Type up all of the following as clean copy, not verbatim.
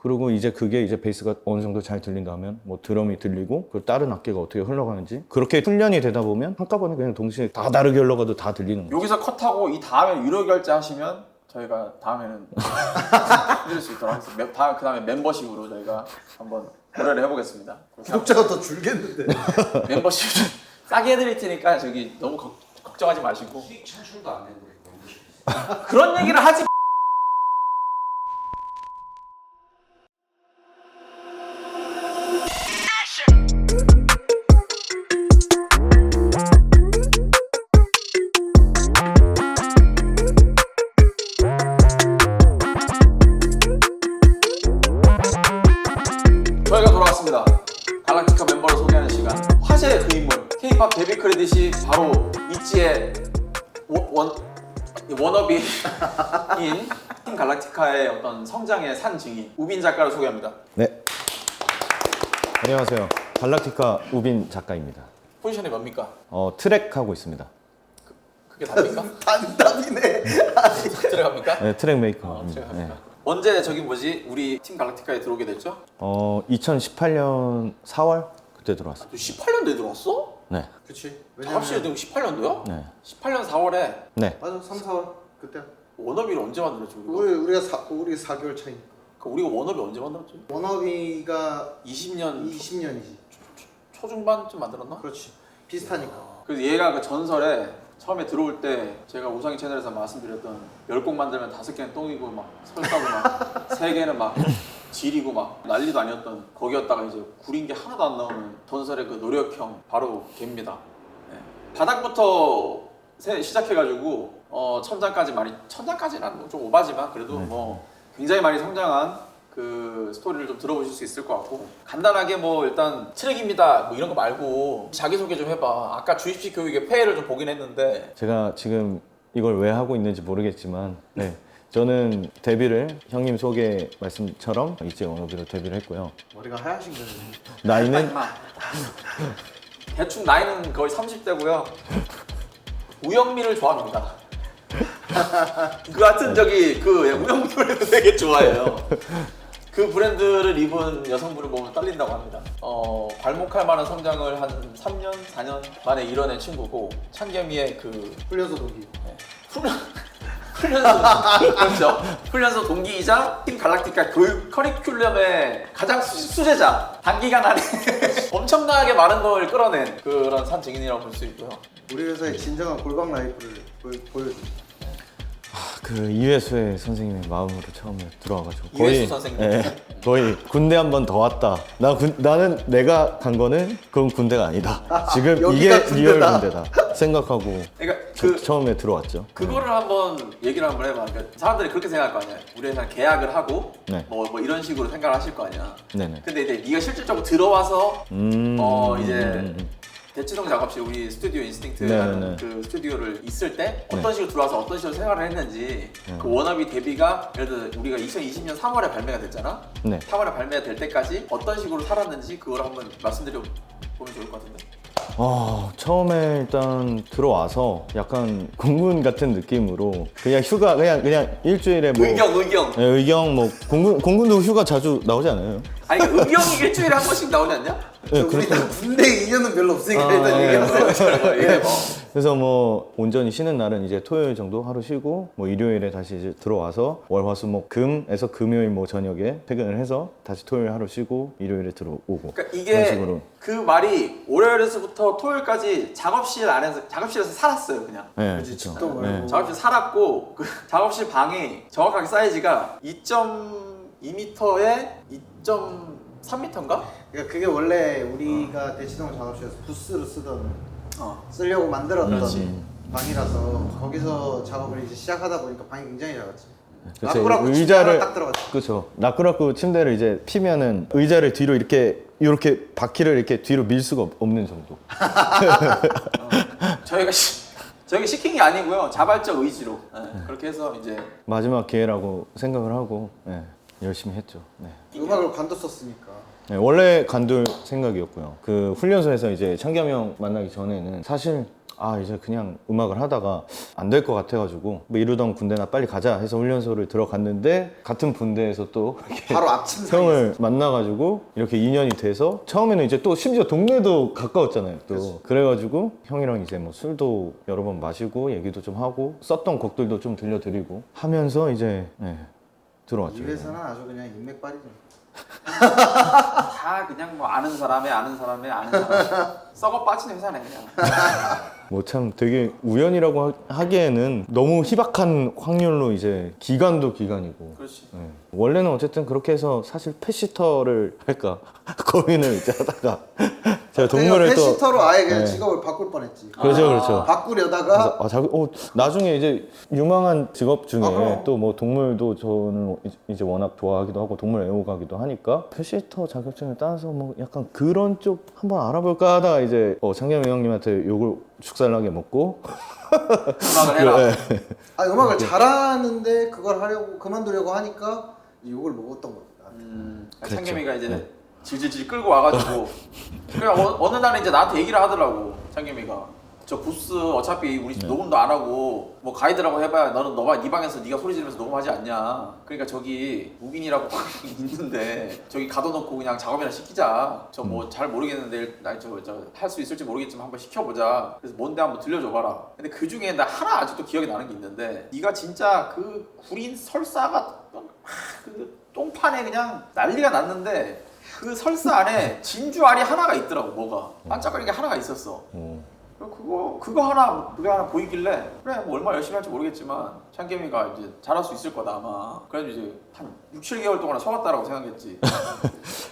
그리고 이제 그게 이제 베이스가 어느 정도 잘 들린다면 뭐 드럼이 들리고 그 다른 악기가 어떻게 흘러가는지 그렇게 훈련이 되다 보면 한꺼번에 그냥 동시에 다 다르게 흘러가도 다 들리는 거죠. 여기서 컷하고 이 다음에 유료 결제하시면 저희가 다음에는 해드릴 수 있도록 하겠습니다. 그 다음에 멤버십으로 저희가 한번 노래를 해보겠습니다. 구독자가 더 줄겠는데. 멤버십 싸게 해드릴 테니까 저기 너무 걱정하지 마시고. 수익 창출도 안 되는데 그런 얘기를 하지. 저희가 돌아왔습니다. 갈락티카 멤버를 소개하는 시간. 화제의 그 인물, K-pop 데뷔 크레딧이 바로 있지의 워너비인 팀 갈락티카의 어떤 성장의 산 증인 우빈 작가를 소개합니다. 네. 안녕하세요. 갈락티카 우빈 작가입니다. 포지션이 뭡니까? 트랙 하고 있습니다. 그게 답입니까? 단답이네. 들어갑니까? 네, 트랙 메이커입니다. 들어갑니까? 네. 언제 저기 뭐지? 우리 팀 갈락티카에 들어오게 됐죠? 2018년 4월 그때 들어왔어요. 18년도에 들어왔어? 네. 그치. 작업실에 들고 18년도요? 네. 18년 4월에 네. 맞아, 3, 4월 그때. 워너비를 언제 만들었죠? 우리가? 우리 4개월 차이니까. 우리가 워너비 언제 만들었죠? 워너비가 20년 20년이지. 초중반쯤 만들었나? 그렇지. 비슷하니까. 그래서 얘가 그 전설에 처음에 들어올 때 제가 우상희 채널에서 말씀드렸던 10곡 만들면 5개는 똥이고 막 설사고 막 3개는 막 지리고 막 난리도 아니었던 거기였다가 이제 구린 게 하나도 안 나오는 전설의 그 노력형 바로 걔입니다. 네. 바닥부터 시작해가지고 천장까지는 좀 오바지만 그래도 뭐 굉장히 많이 성장한 그 스토리를 좀 들어보실 수 있을 것 같고 간단하게 뭐 일단 트랙입니다 뭐 이런 거 말고 자기소개 좀 해봐. 아까 주입식 교육의 폐해를 좀 보긴 했는데 제가 지금 이걸 왜 하고 있는지 모르겠지만 네. 저는 데뷔를 형님 소개 말씀처럼 이제 워너비로 데뷔를 했고요. 머리가 하얗신 거지. 나이는 대충 나이는 거의 30대고요. 우영미를 좋아합니다. 그 같은 저기 그 우영미 브랜드 되게 좋아해요. 그 브랜드를 입은 여성분을 보면 떨린다고 합니다. 괄목할 만한 성장을 한 3년, 4년 만에 이뤄낸 친구고 찬겸이의 그 훈련소 동기. 훈련소 그렇죠. 훈련소 동기이자 팀 갈락티카 교육 커리큘럼의 가장 수제자. 단기간 안에 엄청나게 많은 걸 끌어낸 그런 산 증인이라고 볼 수 있고요. 우리 회사의 진정한 골방 라이프를 보여줘. 그 이회수의 선생님의 마음으로 처음에 들어와가지고 이회수 선생님. 거의 군대 한 번 더 왔다. 나는 내가 간 거는 그건 군대가 아니다. 지금 이게 여기가 군대다. 리얼 군대다 생각하고 그러니까 처음에 들어왔죠. 그거를 한번 얘기를 한번 해봐. 그러니까 사람들이 그렇게 생각할 거 아니야. 우리 회사는 계약을 하고 네. 뭐 이런 식으로 생각을 하실 거 아니야. 네네. 근데 이제 네가 실질적으로 들어와서 이제 음. 대치동 작업실 우리 스튜디오 인스팅트라는 네네네. 그 스튜디오를 있을 때 어떤 식으로 들어와서 어떤 식으로 생활을 했는지 그 워너비 데뷔가 예를 들어 우리가 2020년 3월에 발매가 됐잖아. 네. 3월에 발매가 될 때까지 어떤 식으로 살았는지 그걸 한번 말씀드려 보면 좋을 것 같은데. 처음에 일단 들어와서 약간 공군 같은 느낌으로 그냥 휴가 그냥 일주일에 뭐 의경. 네, 의경 뭐 공군도 휴가 자주 나오지 않아요? 아니 그 의경이 일주일에 한 번씩 나오지 않냐? 네, 우리 군대 인연은 별로 없으니까 일단 예. 얘기하세요. 예, 그래서 뭐 온전히 쉬는 날은 이제 토요일 정도 하루 쉬고 뭐 일요일에 다시 이제 들어와서 월화수목 금에서 금요일 뭐 저녁에 퇴근을 해서 다시 토요일 하루 쉬고 일요일에 들어오고 그러니까 그런 이게 식으로. 그 말이 월요일에서부터 토요일까지 작업실에서 살았어요 그냥. 네, 그렇지, 그렇죠. 집도 멀고. 작업실 살았고 그 작업실 방이 정확하게 사이즈가 2.2m에 2.3m인가? 그러니까 그게 원래 우리가 대치동 작업실에서 부스로 어. 쓰려고 만들었던 그렇지. 방이라서 거기서 작업을 이제 시작하다 보니까 방이 굉장히 작았지. 그래서 라꾸라꾸 침대 하나 딱 들어갔지. 그렇죠. 라꾸라꾸 침대를 이제 피면은 의자를 뒤로 이렇게 바퀴를 이렇게 뒤로 밀 수가 없는 정도. 저희가 시킨 게 아니고요 자발적 의지로 그렇게 해서 이제 마지막 기회라고 생각을 하고 열심히 했죠. 네. 음악을 관뒀었으니까. 네, 원래 관둘 생각이었고요. 그 훈련소에서 이제 창겸 형 만나기 전에는 사실 아 이제 그냥 음악을 하다가 안 될 것 같아가지고 뭐 이러던 군대나 빨리 가자 해서 훈련소를 들어갔는데 같은 분대에서 또 이렇게 바로 앞침 사이에 형을 만나가지고 이렇게 인연이 돼서 처음에는 이제 또 심지어 동네도 가까웠잖아요 또 그치. 그래가지고 형이랑 이제 뭐 술도 여러 번 마시고 얘기도 좀 하고 썼던 곡들도 좀 들려드리고 하면서 이제 들어왔죠. 이 회사는 아주 그냥 인맥발이죠. 다 그냥 뭐 아는 사람의 아는 사람의 아는 사람 썩어 빠진 회사네 그냥. 뭐 참 되게 우연이라고 하기에는 너무 희박한 확률로 이제 기간도 기간이고 그렇지. 네. 원래는 어쨌든 그렇게 해서 사실 펫시터를 할까 고민을 이제 하다가 제가 동물을 또 패시터로 아예 그냥 네. 직업을 바꿀 뻔했지. 그렇죠 그렇죠 바꾸려다가 나중에 이제 유망한 직업 중에 그럼. 또 뭐 동물도 저는 이제 워낙 좋아하기도 하고 동물 애호가기도 하니까 펫시터 자격증을 따서 뭐 약간 그런 쪽 한번 알아볼까 하다가 이제 창겸이 형님한테 욕을 죽살나게 먹고 음악을 해라. 네. 음악을 잘하는데 그걸 하려고 그만두려고 하니까 욕을 먹었던 거야. 그랬죠. 창겸이가 이제 네. 질질질 끌고 와가지고 그냥 어느 날은 이제 나한테 얘기를 하더라고 창겸이가. 저 부스 어차피 우리 집 녹음도 안 하고 뭐 가이드라고 해봐야 너는 네 방에서 네가 소리 지르면서 녹음하지 않냐. 그러니까 저기 우빈이라고 있는데 저기 가둬놓고 그냥 작업이나 시키자. 저 뭐 잘 모르겠는데 저 할 수 있을지 모르겠지만 한번 시켜보자. 그래서 뭔데 한번 들려줘봐라. 근데 그 중에 나 하나 아직도 기억이 나는 게 있는데 네가 진짜 그 구린 설사가 그 똥판에 그냥 난리가 났는데 그 설사 안에 진주알이 하나가 있더라고. 뭐가 반짝거리는 게 하나가 있었어. 그거 하나 보이길래 그래 뭐 얼마나 열심히 할지 모르겠지만 창겸이가 이제 잘할 수 있을 거다 아마. 그래서 이제 한 6, 7개월 동안 속았다라고 생각했지.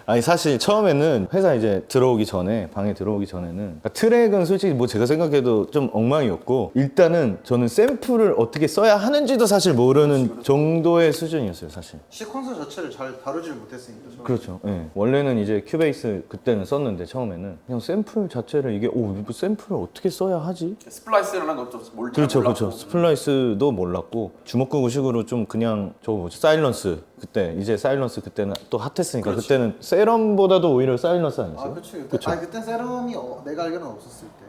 아니 사실 처음에는 회사 이제 들어오기 전에 방에 들어오기 전에는 그러니까 트랙은 솔직히 뭐 제가 생각해도 좀 엉망이었고 일단은 저는 샘플을 어떻게 써야 하는지도 사실 모르는 그렇지. 정도의 수준이었어요 사실. 시퀀서 자체를 잘 다루질 못했으니까. 처음에. 그렇죠. 예. 원래는 이제 큐베이스 그때는 썼는데 처음에는 그냥 샘플 자체를 이게 뭐 샘플을 어떻게 써야 하지? 스플라이스라는 것도 몰랐고. 그렇죠, 그렇죠. 스플라이스도 몰랐고 주먹구구식으로 좀 그냥 저거 뭐지 사일런스 그때 이제 사일런스 그때는 또 핫했으니까 그렇지. 그때는 세럼보다도 오히려 사일런스 아니었어요? 그치. 그쵸. 그땐 세럼이 내가 알기로는 없었을 때.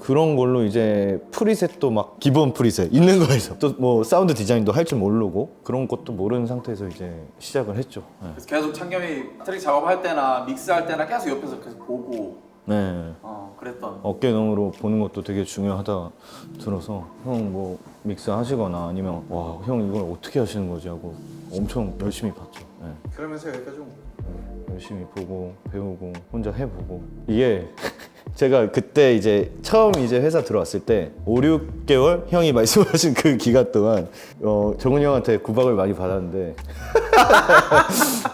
그런 걸로 이제 프리셋도 막 기본 프리셋 있는 거에서 또 뭐 사운드 디자인도 할 줄 모르고 그런 것도 모르는 상태에서 이제 시작을 했죠. 네. 그래서 계속 창겸이 트랙 작업할 때나 믹스할 때나 계속 옆에서 계속 보고 네. 그랬던. 어깨너머로 보는 것도 되게 중요하다 들어서 형 뭐 믹스 하시거나 아니면 와 형 이걸 어떻게 하시는 거지 하고 엄청 열심히 봤죠. 네. 그러면서 여기까지 온 거야. 열심히 보고 배우고 혼자 해보고 이게 제가 그때 이제 처음 이제 회사 들어왔을 때 5, 6개월 형이 말씀하신 그 기간 동안 정훈이 형한테 구박을 많이 받았는데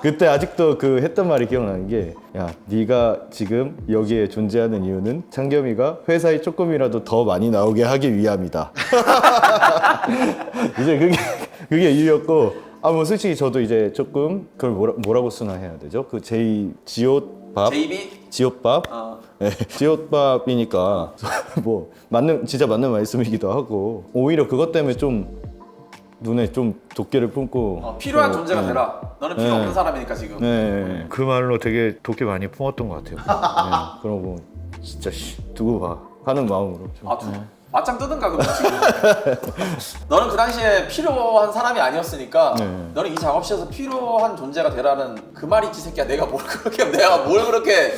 그때 아직도 그 했던 말이 기억나는 게 야 네가 지금 여기에 존재하는 이유는 창겸이가 회사에 조금이라도 더 많이 나오게 하기 위함이다. 이제 그게 이유였고 뭐 솔직히 저도 이제 조금 그걸 뭐라고 쓰나 해야 되죠? 그 지옷밥 JB? 지옷밥 네, 지옷밥이니까 뭐 진짜 맞는 말씀이기도 하고 오히려 그것 때문에 좀 눈에 좀 도끼를 품고 필요한 존재가 되라. 너는 필요 네. 없는 사람이니까 지금. 네, 그 말로 되게 도끼 많이 품었던 것 같아요. 네, 그러고 진짜 두고 봐 하는 마음으로 좀. 맞짱 뜨든가 그럼 지금. 너는 그 당시에 필요한 사람이 아니었으니까 네. 너는 이 작업실에서 필요한 존재가 되라는 그 말이 있지 새끼야. 내가 뭘 그렇게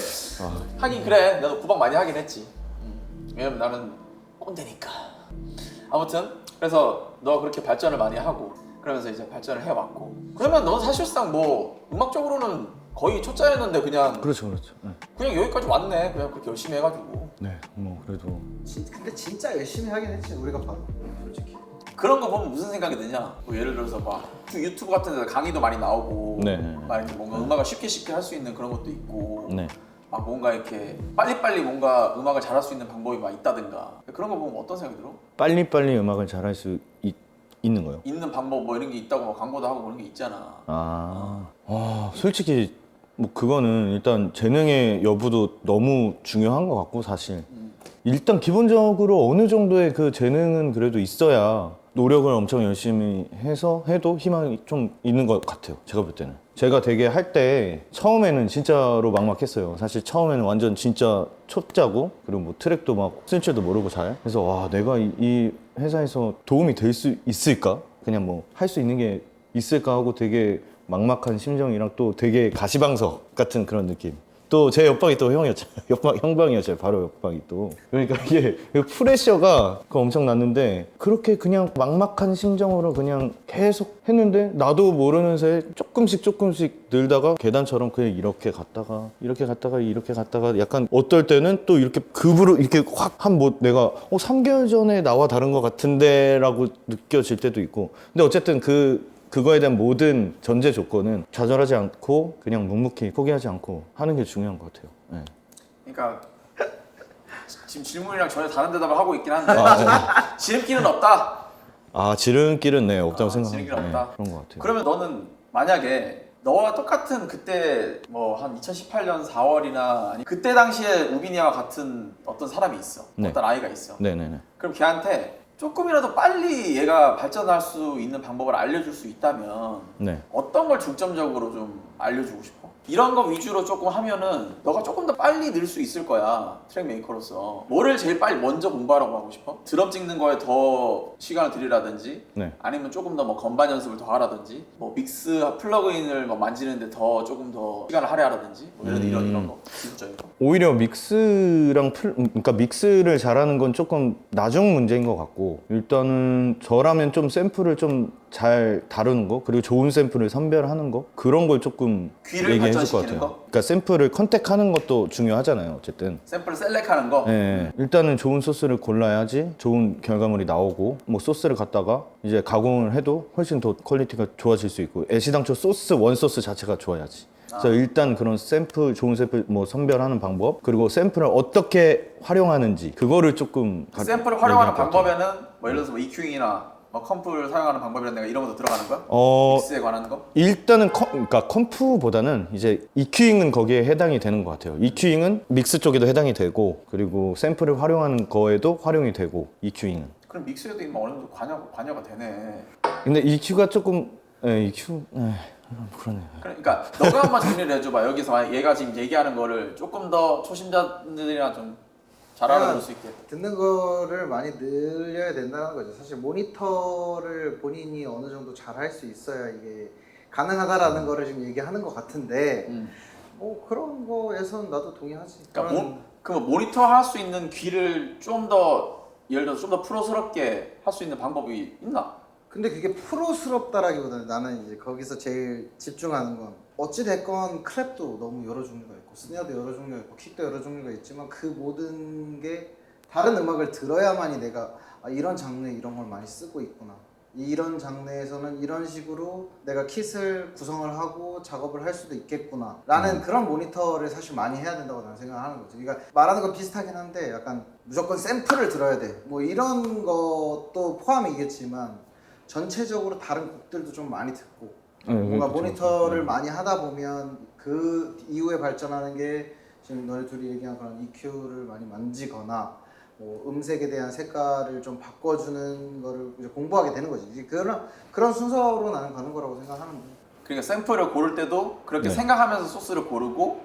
하긴 그래. 나도 구박 많이 하긴 했지. 왜냐면 나는 꼰대니까. 아무튼 그래서 너 그렇게 발전을 많이 하고 그러면서 이제 발전을 해왔고 그러면 넌 사실상 뭐 음악적으로는 거의 초짜였는데 그냥 그렇죠. 네. 그냥 여기까지 왔네. 그냥 그렇게 열심히 해가지고. 네, 뭐 그래도 근데 진짜 열심히 하긴 했지 우리가 봐도 솔직히. 그런 거 보면 무슨 생각이 드냐? 뭐 예를 들어서 막 유튜브 같은 데서 강의도 많이 나오고 네. 막 이렇게 뭔가 음악을 쉽게 할 수 있는 그런 것도 있고 네. 막 뭔가 이렇게 빨리빨리 뭔가 음악을 잘할 수 있는 방법이 막 있다든가 그런 거 보면 어떤 생각이 들어? 빨리빨리 음악을 잘할 수 있는 거요? 있는 방법 뭐 이런 게 있다고 막 광고도 하고 그런 게 있잖아. 솔직히 뭐 그거는 일단 재능의 여부도 너무 중요한 것 같고 사실 일단 기본적으로 어느 정도의 그 재능은 그래도 있어야 노력을 엄청 열심히 해서 해도 희망이 좀 있는 것 같아요. 제가 볼 때는. 제가 되게 할 때 처음에는 진짜로 막막했어요. 사실 처음에는 완전 진짜 초짜고 그리고 뭐 트랙도 막 쓸 줄도 모르고 잘. 그래서 와 내가 이 회사에서 도움이 될 수 있을까? 그냥 뭐 할 수 있는 게 있을까 하고 되게 막막한 심정이랑 또 되게 가시방석 같은 그런 느낌. 또 제 옆방이 또 형이었죠. 형방이었죠. 바로 옆방이 또. 그러니까 이게 프레셔가 엄청 났는데 그렇게 그냥 막막한 심정으로 그냥 계속 했는데 나도 모르는 새에 조금씩 늘다가 계단처럼 그냥 이렇게 갔다가 약간 어떨 때는 또 이렇게 급으로 이렇게 확 한 뭐 내가 3개월 전에 나와 다른 것 같은데라고 느껴질 때도 있고. 근데 어쨌든 그거에 대한 모든 전제 조건은 좌절하지 않고 그냥 묵묵히 포기하지 않고 하는 게 중요한 것 같아요. 네. 그러니까 지금 질문이랑 전혀 다른 대답을 하고 있긴 한데 아, 지름길은 없다. 지름길은 네 없다고 생각합니다. 지름길은 없다. 네, 그런 것 같아요. 그러면 너는 만약에 너와 똑같은 그때 뭐 한 2018년 4월이나 아니 그때 당시에 우빈이와 같은 어떤 사람이 있어. 네. 어떤 아이가 있어. 네네네. 그럼 걔한테 조금이라도 빨리 얘가 발전할 수 있는 방법을 알려줄 수 있다면 네. 어떤 걸 중점적으로 좀 알려주고 싶어? 이런 거 위주로 조금 하면은 너가 조금 더 빨리 늘 수 있을 거야. 트랙 메이커로서. 뭐를 제일 빨리 먼저 공부하라고 하고 싶어? 드럼 찍는 거에 더 시간을 들이라든지 네. 아니면 조금 더 뭐 건반 연습을 더 하라든지 뭐 믹스 플러그인을 뭐 만지는데 더 조금 더 시간을 할애하라든지 뭐 이런 거 기술적인 거. 오히려 믹스랑 그러니까 믹스를 잘하는 건 조금 나중 문제인 것 같고 일단은 저라면 좀 샘플을 좀 잘 다루는 거 그리고 좋은 샘플을 선별하는 거 그런 걸 조금 귀를 얘기했을 것 발전시키는 같아요. 거? 그러니까 샘플을 컨택하는 것도 중요하잖아요. 어쨌든. 샘플 셀렉하는 거? 네, 일단은 좋은 소스를 골라야지 좋은 결과물이 나오고 뭐 소스를 갖다가 이제 가공을 해도 훨씬 더 퀄리티가 좋아질 수 있고 애시당초 소스 원소스 자체가 좋아야지. 그래서 일단 그런 샘플 좋은 샘플 뭐 선별하는 방법 그리고 샘플을 어떻게 활용하는지 그거를 조금 샘플을 활용하는 방법에는 뭐 예를 들어서 뭐 EQing이나 뭐 컴프를 사용하는 방법이란 내가 이런 것도 들어가는 거야? 믹스에 관한 거? 일단은 그러니까 컴프보다는 이제 EQing은 거기에 해당이 되는 것 같아요. EQing은 믹스 쪽에도 해당이 되고 그리고 샘플을 활용하는 거에도 활용이 되고 EQing은. 그럼 믹스에도 어느 정도 관여가 되네. 근데 EQ가 조금 EQ 그러네. 그러니까 너가 한번 정리를 해줘봐. 여기서 얘가 지금 얘기하는 거를 조금 더 초심자들이나 좀 잘 알아들을 수 있게. 듣는 거를 많이 늘려야 된다는 거죠. 사실 모니터를 본인이 어느 정도 잘 할 수 있어야 이게 가능하다라는 거를 지금 얘기하는 것 같은데 뭐 그런 거에서는 나도 동의하지. 그러니까 그 모니터 할 수 있는 귀를 좀 더 예를 들어서 좀 더 프로스럽게 할 수 있는 방법이 있나? 근데 그게 프로스럽다라기보다는 나는 이제 거기서 제일 집중하는 건 어찌됐건 클랩도 너무 여러 종류가 있고 스네어도 여러 종류가 있고 킥도 여러 종류가 있지만 그 모든 게 다른 음악을 들어야만이 내가 이런 장르에 이런 걸 많이 쓰고 있구나 이런 장르에서는 이런 식으로 내가 킷을 구성을 하고 작업을 할 수도 있겠구나 라는 그런 모니터를 사실 많이 해야 된다고 나는 생각하는 거죠. 그러니까 말하는 건 비슷하긴 한데 약간 무조건 샘플을 들어야 돼 뭐 이런 것도 포함이겠지만 전체적으로 다른 곡들도 좀 많이 듣고 뭔가 그렇죠. 모니터를 많이 하다 보면 그 이후에 발전하는 게 지금 너네 둘이 얘기한 그런 EQ를 많이 만지거나 뭐 음색에 대한 색깔을 좀 바꿔주는 거를 이제 공부하게 되는 거지. 이제 그런 순서로 나는 가는 거라고 생각하는 거야. 그러니까 샘플을 고를 때도 그렇게 네. 생각하면서 소스를 고르고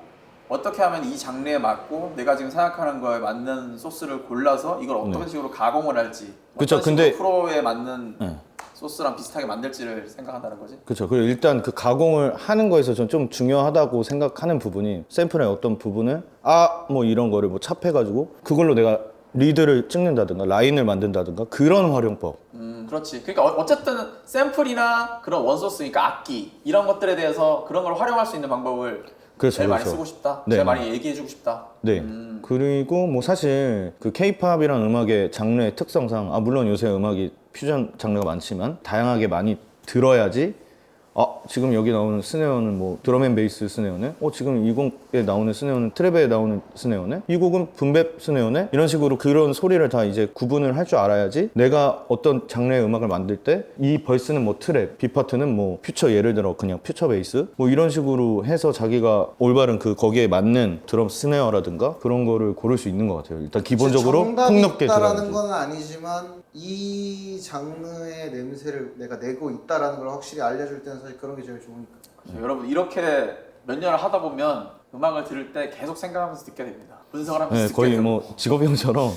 어떻게 하면 이 장르에 맞고 내가 지금 생각하는 거에 맞는 소스를 골라서 이걸 어떤 식으로 가공을 할지 그쵸, 어떤 근데- 식으로 프로에 맞는 네. 소스랑 비슷하게 만들지를 생각한다는 거지. 그렇죠. 그리고 일단 그 가공을 하는 거에서 전 좀 중요하다고 생각하는 부분이 샘플의 어떤 부분을 뭐 이런 거를 뭐 찹해가지고 그걸로 내가 리드를 찍는다든가 라인을 만든다든가 그런 활용법. 그렇지. 그러니까 어쨌든 샘플이나 그런 원소스, 그러니까 악기 이런 것들에 대해서 그런 걸 활용할 수 있는 방법을 그렇죠, 제일 많이 그렇죠. 쓰고 싶다. 네, 제일 네. 많이 얘기해주고 싶다. 네. 그리고 뭐 사실 그 K-팝이라는 음악의 장르의 특성상 물론 요새 음악이 퓨전 장르가 많지만 다양하게 많이 들어야지 지금 여기 나오는 스네어는 뭐 드럼앤베이스 스네어네? 지금 이 곡에 나오는 스네어는 트랩에 나오는 스네어네? 이 곡은 붐백 스네어네? 이런 식으로 그런 소리를 다 이제 구분을 할 줄 알아야지 내가 어떤 장르의 음악을 만들 때 이 벌스는 뭐 트랩, 비파트는 뭐 퓨처, 예를 들어 그냥 퓨처 베이스 뭐 이런 식으로 해서 자기가 올바른 거기에 맞는 드럼 스네어라든가 그런 거를 고를 수 있는 것 같아요. 일단 기본적으로 정답이 폭넓게 있다라는 들어야지. 건 아니지만 이 장르의 냄새를 내가 내고 있다라는 걸 확실히 알려줄 때는 사실 그런 게 제일 좋으니까. 여러분 이렇게 몇 년을 하다 보면 음악을 들을 때 계속 생각하면서 듣게 됩니다. 분석을 하면서 네, 듣게 거의 되고. 뭐 직업형처럼 뭐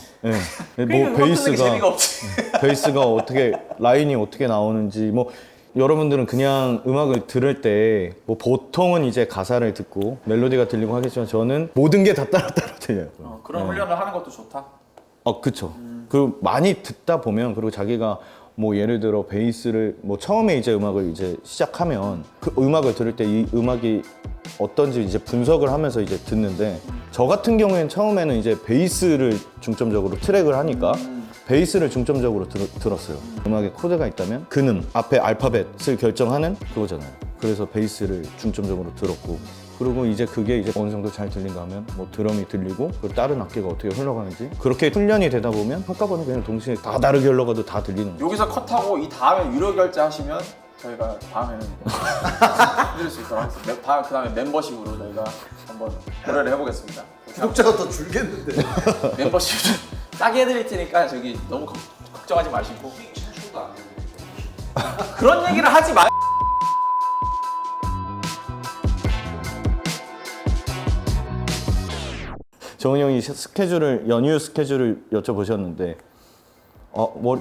그러니까 음악 듣는 게 재미가 없지. 베이스가 어떻게 라인이 어떻게 나오는지 뭐 여러분들은 그냥 음악을 들을 때 뭐 보통은 이제 가사를 듣고 멜로디가 들리고 하겠지만 저는 모든 게 다 따로따로 들려요. 그런 훈련을 하는 것도 좋다. 그쵸. 그리고 많이 듣다 보면 그리고 자기가 뭐 예를 들어 베이스를 뭐 처음에 이제 음악을 이제 시작하면 그 음악을 들을 때 이 음악이 어떤지 이제 분석을 하면서 이제 듣는데 저 같은 경우에는 처음에는 이제 베이스를 중점적으로 트랙을 하니까 베이스를 중점적으로 들었어요. 음악에 코드가 있다면 근음, 앞에 알파벳을 결정하는 그거잖아요. 그래서 베이스를 중점적으로 들었고 그리고 이제 그게 이제 어느 정도 잘 들린다 하면 뭐 드럼이 들리고 그리고 다른 악기가 어떻게 흘러가는지 그렇게 훈련이 되다 보면 한꺼번에 그냥 동시에 다 다르게 흘러가도 다 들리는 거예요. 여기서 컷하고 이 다음에 유료 결제하시면 저희가 다음에는 해드릴 수 있도록 하겠습니다. 그 다음에 멤버십으로 저희가 한번 고려를 해보겠습니다. 구독자가 더 줄겠는데. 멤버십 싸게 해드릴 테니까 저기 너무 걱정하지 마시고 그런 얘기를 하지 마. 정은 형이 연휴 스케줄을 여쭤보셨는데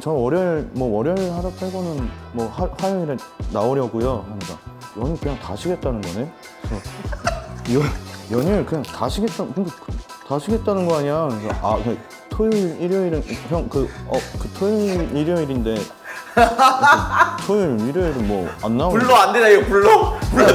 저는 월요일 하루 빼고는 뭐 화요일에 나오려고요 하니까 연휴 그냥 다 쉬겠다는 거네. 그래서 연휴를 그냥 다 쉬겠다는 거 아니야? 그래서 그냥 토요일 일요일은 형 토요일 일요일인데 토요일 일요일은 뭐 안 나오는 불러 안 되나 이거 불러? 불러.